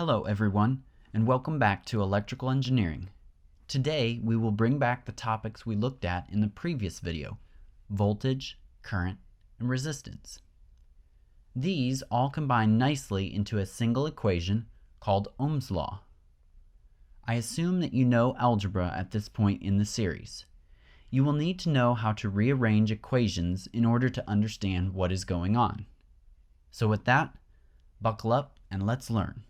Hello everyone, and welcome back to Electrical Engineering. Today we will bring back the topics we looked at in the previous video: voltage, current, and resistance. These all combine nicely into a single equation called Ohm's law. I assume that you know algebra at this point in the series. You will need to know how to rearrange equations in order to understand what is going on. So with that, buckle up and let's learn.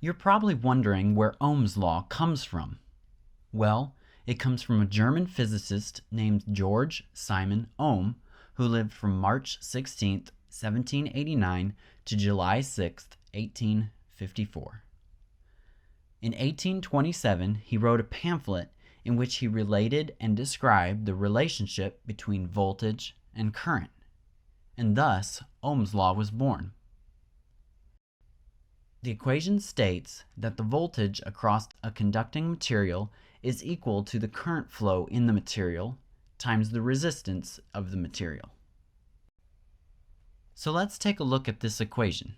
You're probably wondering where Ohm's law comes from. Well, it comes from a German physicist named George Simon Ohm, who lived from March 16, 1789 to July 6, 1854. In 1827, he wrote a pamphlet in which he related and described the relationship between voltage and current, and thus Ohm's law was born. The equation states that the voltage across a conducting material is equal to the current flow in the material times the resistance of the material. So let's take a look at this equation.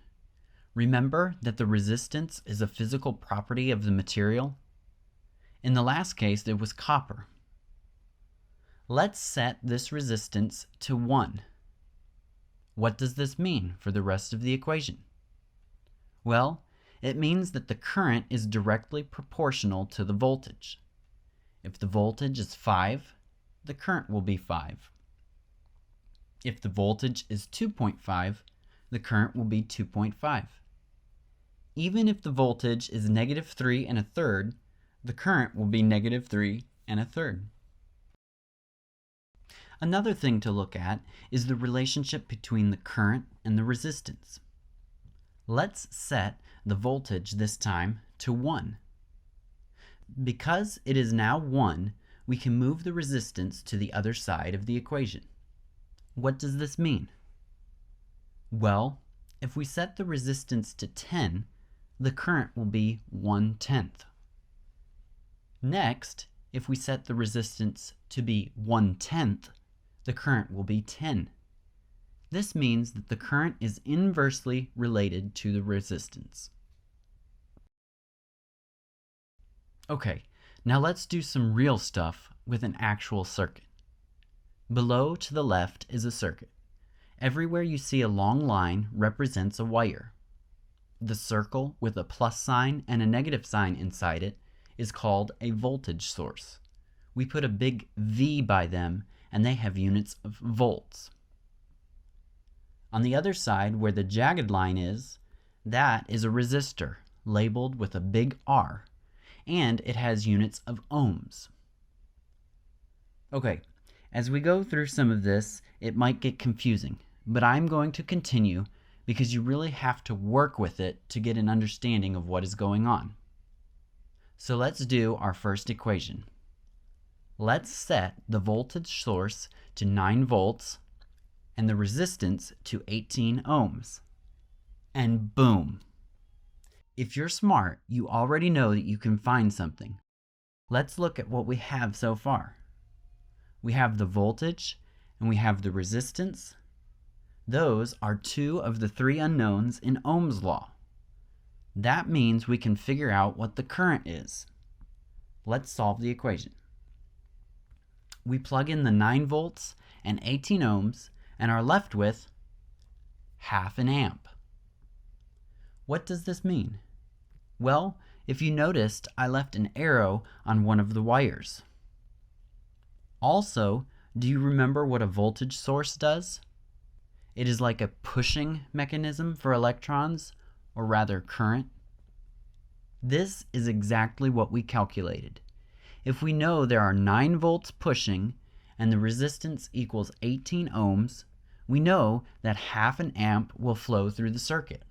Remember that the resistance is a physical property of the material? In the last case, it was copper. Let's set this resistance to 1. What does this mean for the rest of the equation? Well, it means that the current is directly proportional to the voltage. If the voltage is 5, the current will be 5. If the voltage is 2.5, the current will be 2.5. Even if the voltage is -3 1/3, the current will be -3 1/3. Another thing to look at is the relationship between the current and the resistance. Let's set the voltage this time to 1. Because it is now 1, we can move the resistance to the other side of the equation. What does this mean? Well, if we set the resistance to 10, the current will be 1/10. Next, if we set the resistance to be 1/10, the current will be 10. This means that the current is inversely related to the resistance. Okay, now let's do some real stuff with an actual circuit. Below to the left is a circuit. Everywhere you see a long line represents a wire. The circle with a plus sign and a negative sign inside it is called a voltage source. We put a big V by them and they have units of volts. On the other side, where the jagged line is, that is a resistor, labeled with a big R, and it has units of ohms. Okay, as we go through some of this, it might get confusing, but I'm going to continue because you really have to work with it to get an understanding of what is going on. So let's do our first equation. Let's set the voltage source to 9 volts and the resistance to 18 ohms. And boom! If you're smart, you already know that you can find something. Let's look at what we have so far. We have the voltage and we have the resistance. Those are 2 of the 3 unknowns in Ohm's law. That means we can figure out what the current is. Let's solve the equation. We plug in the 9 volts and 18 ohms and are left with ½ an amp. What does this mean? Well, if you noticed, I left an arrow on one of the wires. Also, do you remember what a voltage source does? It is like a pushing mechanism for electrons, or rather current. This is exactly what we calculated. If we know there are 9 volts pushing and the resistance equals 18 ohms, we know that ½ an amp will flow through the circuit.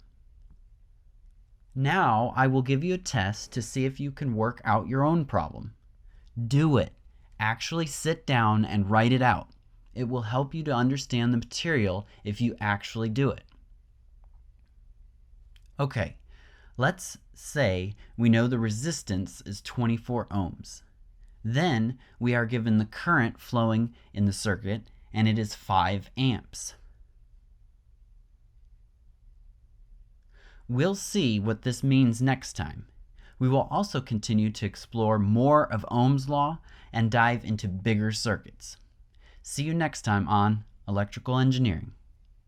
Now I will give you a test to see if you can work out your own problem. Do it. Actually sit down and write it out. It will help you to understand the material if you actually do it. Okay, let's say we know the resistance is 24 ohms. Then we are given the current flowing in the circuit, and it is 5 amps. We'll see what this means next time. We will also continue to explore more of Ohm's law and dive into bigger circuits. See you next time on Electrical Engineering.